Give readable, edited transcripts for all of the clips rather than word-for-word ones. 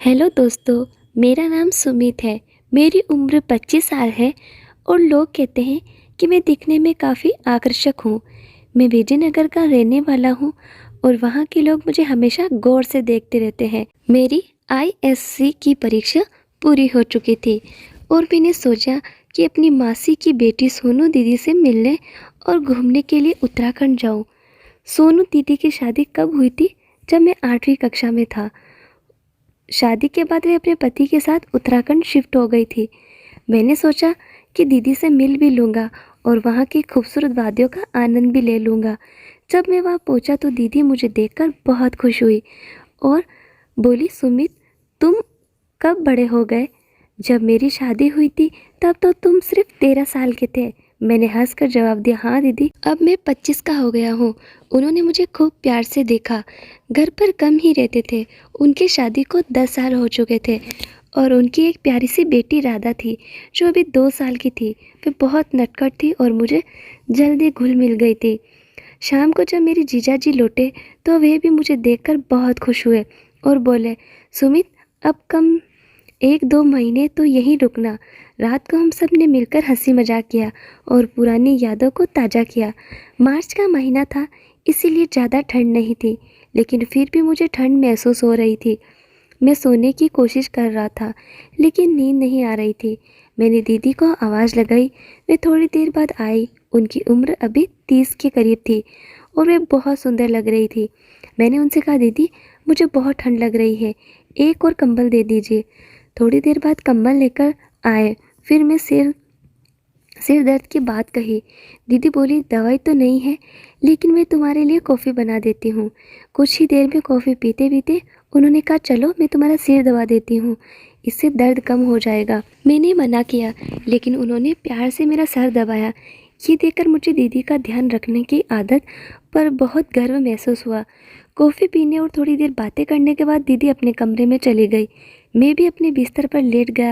Hello दोस्तों, मेरा नाम सुमित है। मेरी उम्र 25 साल है और लोग कहते हैं कि मैं दिखने में काफ़ी आकर्षक हूँ। मैं विजयनगर का रहने वाला हूँ और वहाँ के लोग मुझे हमेशा गौर से देखते रहते हैं। मेरी आईएससी की परीक्षा पूरी हो चुकी थी और मैंने सोचा कि अपनी मासी की बेटी सोनू दीदी से मिलने और घूमने के लिए उत्तराखंड जाऊँ। सोनू दीदी की शादी कब हुई थी? जब मैं 8वीं कक्षा में था। शादी के बाद वे अपने पति के साथ उत्तराखंड शिफ्ट हो गई थी। मैंने सोचा कि दीदी से मिल भी लूँगा और वहाँ की खूबसूरत वादियों का आनंद भी ले लूँगा। जब मैं वहाँ पहुँचा तो दीदी मुझे देखकर बहुत खुश हुई और बोली, सुमित, तुम कब बड़े हो गए? जब मेरी शादी हुई थी तब तो तुम सिर्फ 13 साल के थे। मैंने हंसकर जवाब दिया, हाँ दीदी, अब मैं 25 का हो गया हूँ। उन्होंने मुझे खूब प्यार से देखा। घर पर कम ही रहते थे। उनकी शादी को 10 साल हो चुके थे और उनकी एक प्यारी सी बेटी राधा थी जो अभी 2 साल की थी। वे बहुत नटखट थी और मुझे जल्दी घुल मिल गई थी। शाम को जब मेरे जीजा जी लौटे तो वे भी मुझे देखकर बहुत खुश हुए और बोले, सुमित, अब कम 1-2 महीने तो यहीं रुकना। रात को हम सब ने मिलकर हंसी मजाक किया और पुरानी यादों को ताज़ा किया। मार्च का महीना था, इसीलिए ज़्यादा ठंड नहीं थी, लेकिन फिर भी मुझे ठंड महसूस हो रही थी। मैं सोने की कोशिश कर रहा था लेकिन नींद नहीं आ रही थी। मैंने दीदी को आवाज़ लगाई। वे थोड़ी देर बाद आई। उनकी उम्र अभी 30 के करीब थी और वे बहुत सुंदर लग रही थी। मैंने उनसे कहा, दीदी, मुझे बहुत ठंड लग रही है, एक और कंबल दे दीजिए। थोड़ी देर बाद कंबल लेकर आए। फिर मैं सिर दर्द की बात कही। दीदी बोली, दवाई तो नहीं है, लेकिन मैं तुम्हारे लिए कॉफ़ी बना देती हूँ। कुछ ही देर में कॉफ़ी पीते पीते उन्होंने कहा, चलो मैं तुम्हारा सिर दबा देती हूँ, इससे दर्द कम हो जाएगा। मैंने मना किया लेकिन उन्होंने प्यार से मेरा सर दबाया। ये देखकर मुझे दीदी का ध्यान रखने की आदत पर बहुत गर्व महसूस हुआ। कॉफ़ी पीने और थोड़ी देर बातें करने के बाद दीदी अपने कमरे में चली गई। मैं भी अपने बिस्तर पर लेट गया,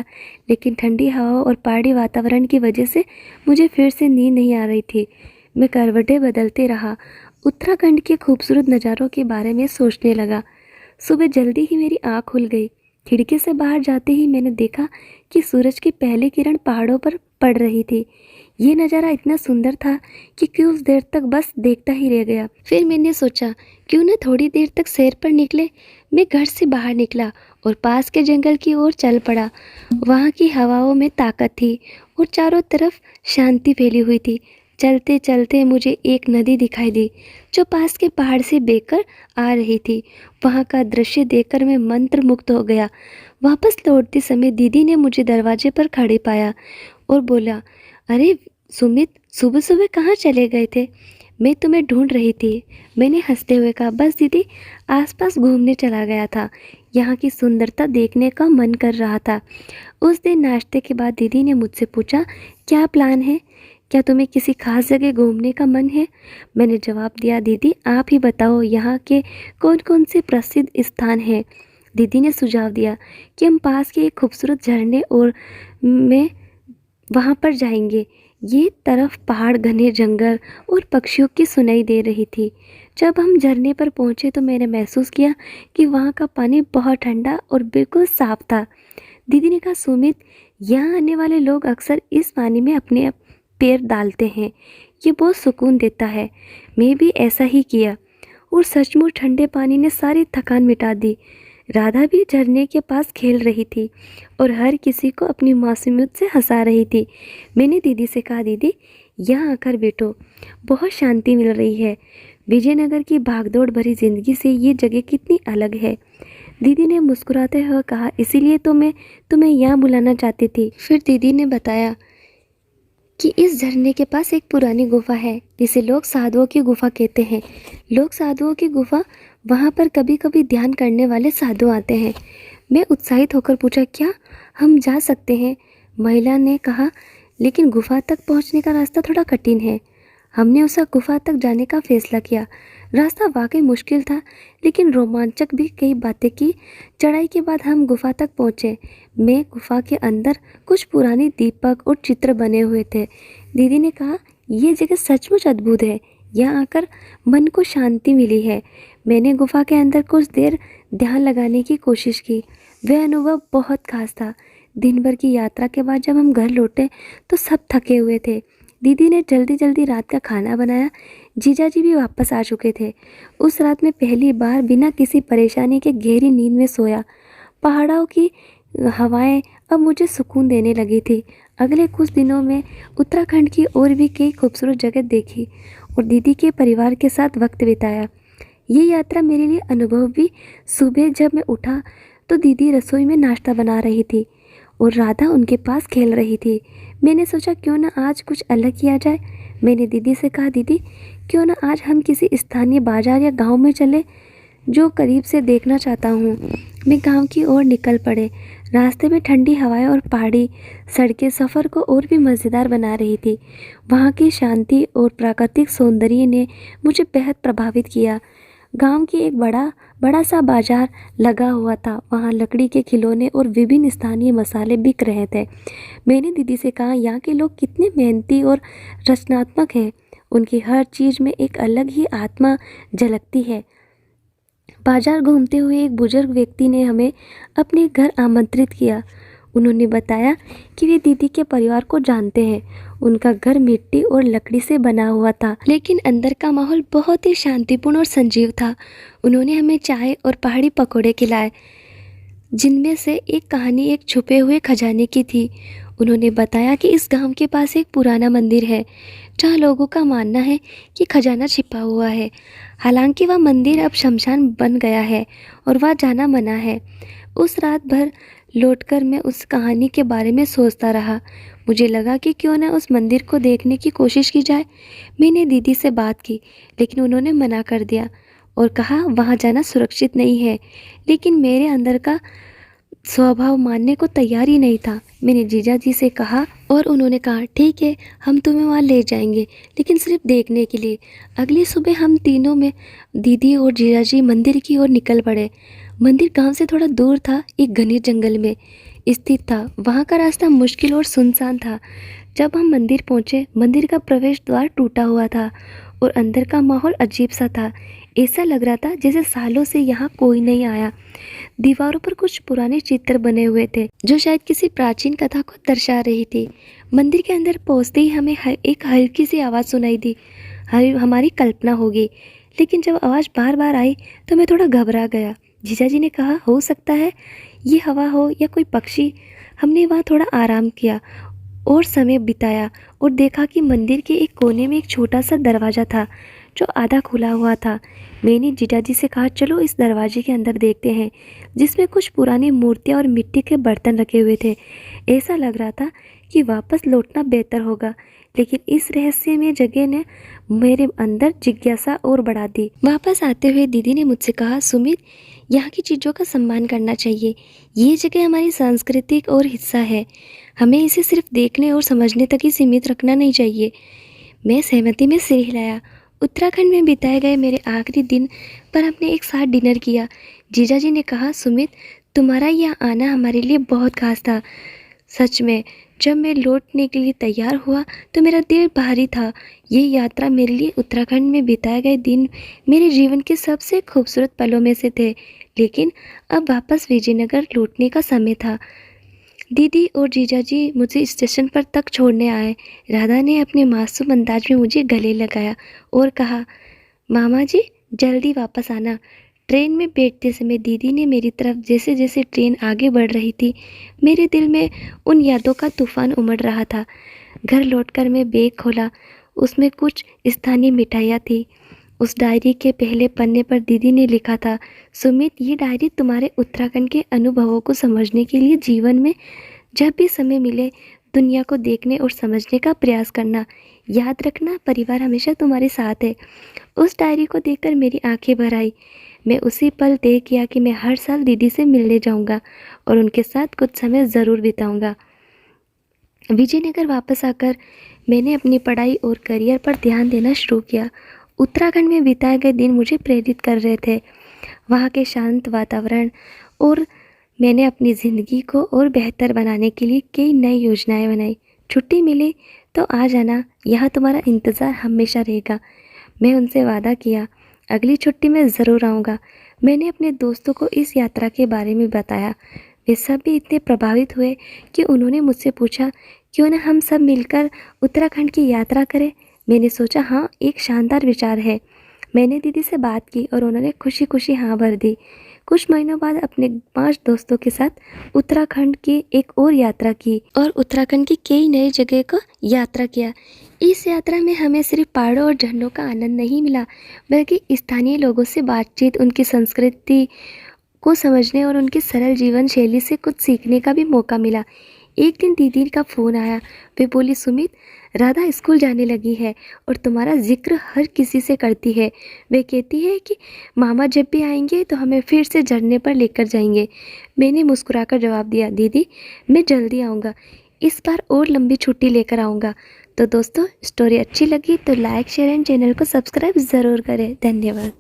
लेकिन ठंडी हवा और पहाड़ी वातावरण की वजह से मुझे फिर से नींद नहीं आ रही थी। मैं करवटें बदलते रहा। उत्तराखंड के खूबसूरत नज़ारों के बारे में सोचने लगा। सुबह जल्दी ही मेरी आँख खुल गई। खिड़की से बाहर जाते ही मैंने देखा कि सूरज की पहली किरण पहाड़ों पर पड़ रही थी। ये नज़ारा इतना सुंदर था कि कुछ देर तक बस देखता ही रह गया। फिर मैंने सोचा, क्यों न थोड़ी देर तक सैर पर निकले। मैं घर से बाहर निकला और पास के जंगल की ओर चल पड़ा। वहाँ की हवाओं में ताकत थी और चारों तरफ शांति फैली हुई थी। चलते चलते मुझे एक नदी दिखाई दी जो पास के पहाड़ से बहकर आ रही थी। वहाँ का दृश्य देखकर मैं मंत्रमुग्ध हो गया। वापस लौटते समय दीदी ने मुझे दरवाजे पर खड़े पाया और बोला, अरे सुमित, सुबह सुबह कहाँ चले गए थे? मैं तुम्हें ढूंढ रही थी। मैंने हंसते हुए कहा, बस दीदी, आसपास घूमने चला गया था। यहाँ की सुंदरता देखने का मन कर रहा था। उस दिन नाश्ते के बाद दीदी ने मुझसे पूछा, क्या प्लान है? क्या तुम्हें किसी खास जगह घूमने का मन है? मैंने जवाब दिया, दीदी आप ही बताओ, यहाँ के कौन कौन से प्रसिद्ध स्थान हैं? दीदी ने सुझाव दिया कि हम पास के एक खूबसूरत झरने और में वहाँ पर जाएंगे। ये तरफ पहाड़, घने जंगल और पक्षियों की सुनाई दे रही थी। जब हम झरने पर पहुँचे तो मैंने महसूस किया कि वहाँ का पानी बहुत ठंडा और बिल्कुल साफ था। दीदी ने कहा, सुमित, यहाँ आने वाले लोग अक्सर इस पानी में अपने पैर डालते हैं, ये बहुत सुकून देता है। मैं भी ऐसा ही किया और सचमुच ठंडे पानी ने सारी थकान मिटा दी। राधा भी झरने के पास खेल रही थी और हर किसी को अपनी मासूमियत से हंसा रही थी। मैंने दीदी से कहा, दीदी यहाँ आकर बैठो, बहुत शांति मिल रही है। विजयनगर की भागदौड़ भरी ज़िंदगी से ये जगह कितनी अलग है। दीदी ने मुस्कुराते हुए कहा, इसीलिए तो मैं तुम्हें यहाँ बुलाना चाहती थी। फिर दीदी ने बताया कि इस झरने के पास एक पुरानी गुफा है जिसे लोग साधुओं की गुफा कहते हैं। लोग साधुओं की गुफा, वहाँ पर कभी कभी ध्यान करने वाले साधु आते हैं। मैं उत्साहित होकर पूछा, क्या हम जा सकते हैं? महिला ने कहा, लेकिन गुफा तक पहुँचने का रास्ता थोड़ा कठिन है। हमने उस गुफा तक जाने का फैसला किया। रास्ता वाकई मुश्किल था लेकिन रोमांचक भी। कई बातें की। चढ़ाई के बाद हम गुफा तक पहुँचे। मैं गुफा के अंदर कुछ पुराने दीपक और चित्र बने हुए थे। दीदी ने कहा, यह जगह सचमुच अद्भुत है, यहाँ आकर मन को शांति मिली है। मैंने गुफा के अंदर कुछ देर ध्यान लगाने की कोशिश की। वह अनुभव बहुत खास था। दिन भर की यात्रा के बाद जब हम घर लौटे तो सब थके हुए थे। दीदी ने जल्दी जल्दी रात का खाना बनाया। जीजा जी भी वापस आ चुके थे। उस रात में पहली बार बिना किसी परेशानी के गहरी नींद में सोया। पहाड़ों की हवाएं अब मुझे सुकून देने लगी थी। अगले कुछ दिनों में उत्तराखंड की और भी कई खूबसूरत जगह देखी और दीदी के परिवार के साथ वक्त बिताया। ये यात्रा मेरे लिए अनुभव भी। सुबह जब मैं उठा तो दीदी रसोई में नाश्ता बना रही थी और राधा उनके पास खेल रही थी। मैंने सोचा क्यों ना आज कुछ अलग किया जाए। मैंने दीदी से कहा, दीदी क्यों ना आज हम किसी स्थानीय बाजार या गांव में चले, जो करीब से देखना चाहता हूँ। मैं गांव की ओर निकल पड़े। रास्ते में ठंडी हवाएं और पहाड़ी सड़कें सफ़र को और भी मज़ेदार बना रही थी। वहाँ की शांति और प्राकृतिक सौंदर्य ने मुझे बेहद प्रभावित किया। गांव की एक बड़ा सा बाजार लगा हुआ था। वहाँ लकड़ी के खिलौने और विभिन्न स्थानीय मसाले बिक रहे थे। मैंने दीदी से कहा, यहाँ के लोग कितने मेहनती और रचनात्मक हैं। उनकी हर चीज़ में एक अलग ही आत्मा झलकती है। बाजार घूमते हुए एक बुजुर्ग व्यक्ति ने हमें अपने घर आमंत्रित किया। उन्होंने बताया कि वे दीदी के परिवार को जानते हैं। उनका घर मिट्टी और लकड़ी से बना हुआ था, लेकिन अंदर का माहौल बहुत ही शांतिपूर्ण और संजीव था। उन्होंने हमें चाय और पहाड़ी पकौड़े खिलाए, जिनमें से एक कहानी एक छुपे हुए खजाने की थी। उन्होंने बताया कि इस गांव के पास एक पुराना मंदिर है, जहां लोगों का मानना है कि खजाना छिपा हुआ है। हालांकि वह मंदिर अब शमशान बन गया है और वह जाना मना है। उस रात भर लौटकर मैं उस कहानी के बारे में सोचता रहा। मुझे लगा कि क्यों न उस मंदिर को देखने की कोशिश की जाए। मैंने दीदी से बात की, लेकिन उन्होंने मना कर दिया और कहा वहाँ जाना सुरक्षित नहीं है। लेकिन मेरे अंदर का स्वभाव मानने को तैयार ही नहीं था। मैंने जीजा जी से कहा और उन्होंने कहा, ठीक है, हम तुम्हें वहाँ ले जाएंगे, लेकिन सिर्फ देखने के लिए। अगली सुबह हम तीनों में दीदी और जीजा जी मंदिर की ओर निकल पड़े। मंदिर गांव से थोड़ा दूर था, एक घने जंगल में स्थित था। वहाँ का रास्ता मुश्किल और सुनसान था। जब हम मंदिर पहुँचे, मंदिर का प्रवेश द्वार टूटा हुआ था और अंदर का माहौल अजीब सा था। ऐसा लग रहा था जैसे सालों से यहाँ कोई नहीं आया। दीवारों पर कुछ पुराने चित्र बने हुए थे, जो शायद किसी प्राचीन कथा को दर्शा रही थी। मंदिर के अंदर पहुंचते ही हमें एक हल्की सी आवाज़ सुनाई दी। हमारी कल्पना होगी। लेकिन जब आवाज़ बार बार आई तो मैं थोड़ा घबरा गया। जीजा जी ने कहा, हो सकता है ये हवा हो या कोई पक्षी। हमने वहाँ थोड़ा आराम किया और समय बिताया और देखा कि मंदिर के एक कोने में एक छोटा सा दरवाज़ा था, जो आधा खुला हुआ था। मैंने जीजा जी से कहा, चलो इस दरवाजे के अंदर देखते हैं, जिसमें कुछ पुरानी मूर्तियाँ और मिट्टी के बर्तन रखे हुए थे। ऐसा लग रहा था कि वापस लौटना बेहतर होगा, लेकिन इस रहस्यमय जगह ने मेरे अंदर जिज्ञासा और बढ़ा दी। वापस आते हुए दीदी ने मुझसे कहा, सुमित, यहाँ की चीज़ों का सम्मान करना चाहिए। ये जगह हमारी सांस्कृतिक और हिस्सा है। हमें इसे सिर्फ देखने और समझने तक ही सीमित रखना नहीं चाहिए। मैं सहमति में सिर हिलाया। उत्तराखंड में बिताए गए मेरे आखिरी दिन पर हमने एक साथ डिनर किया। जीजा जी ने कहा, सुमित, तुम्हारा यह आना हमारे लिए बहुत खास था। सच में, जब मैं लौटने के लिए तैयार हुआ तो मेरा दिल भारी था। ये यात्रा मेरे लिए उत्तराखंड में बिताए गए दिन मेरे जीवन के सबसे खूबसूरत पलों में से थे। लेकिन अब वापस विजयनगर लौटने का समय था। दीदी और जीजा जी मुझे स्टेशन पर तक छोड़ने आए। राधा ने अपने मासूम अंदाज में मुझे गले लगाया और कहा, मामा जी जल्दी वापस आना। ट्रेन में बैठते समय दीदी ने मेरी तरफ जैसे जैसे ट्रेन आगे बढ़ रही थी, मेरे दिल में उन यादों का तूफान उमड़ रहा था। घर लौटकर मैं बैग खोला। उसमें कुछ स्थानीय मिठाइयाँ थी। उस डायरी के पहले पन्ने पर दीदी ने लिखा था, सुमित, ये डायरी तुम्हारे उत्तराखंड के अनुभवों को समझने के लिए जीवन में जब भी समय मिले दुनिया को देखने और समझने का प्रयास करना। याद रखना, परिवार हमेशा तुम्हारे साथ है। उस डायरी को देखकर मेरी आंखें भर आई। मैं उसी पल तय किया कि मैं हर साल दीदी से मिलने जाऊंगा और उनके साथ कुछ समय ज़रूर बिताऊंगा। विजयनगर वापस आकर मैंने अपनी पढ़ाई और करियर पर ध्यान देना शुरू किया। उत्तराखंड में बिताए गए दिन मुझे प्रेरित कर रहे थे। वहाँ के शांत वातावरण और मैंने अपनी ज़िंदगी को और बेहतर बनाने के लिए कई नई योजनाएं बनाई। छुट्टी मिली तो आ जाना, यहाँ तुम्हारा इंतज़ार हमेशा रहेगा। मैं उनसे वादा किया, अगली छुट्टी में ज़रूर आऊँगा। मैंने अपने दोस्तों को इस यात्रा के बारे में बताया। वे सब भी इतने प्रभावित हुए कि उन्होंने मुझसे पूछा, क्यों ना हम सब मिलकर उत्तराखंड की यात्रा करें। मैंने सोचा हाँ, एक शानदार विचार है। मैंने दीदी से बात की और उन्होंने खुशी खुशी हाँ भर दी। कुछ महीनों बाद अपने 5 दोस्तों के साथ उत्तराखंड की एक और यात्रा की और उत्तराखंड की कई नई जगह को यात्रा किया। इस यात्रा में हमें सिर्फ पहाड़ों और झरनों का आनंद नहीं मिला, बल्कि स्थानीय लोगों से बातचीत, उनकी संस्कृति को समझने और उनकी सरल जीवन शैली से कुछ सीखने का भी मौका मिला। एक दिन दीदी का फ़ोन आया। वे बोली, सुमित, राधा स्कूल जाने लगी है और तुम्हारा जिक्र हर किसी से करती है। वे कहती है कि मामा जब भी आएंगे तो हमें फिर से झरने पर लेकर जाएंगे। मैंने मुस्कुराकर जवाब दिया, दीदी मैं जल्दी आऊँगा, इस बार और लंबी छुट्टी लेकर आऊँगा। तो दोस्तों, स्टोरी अच्छी लगी तो लाइक, शेयर एंड चैनल को सब्सक्राइब ज़रूर करें। धन्यवाद।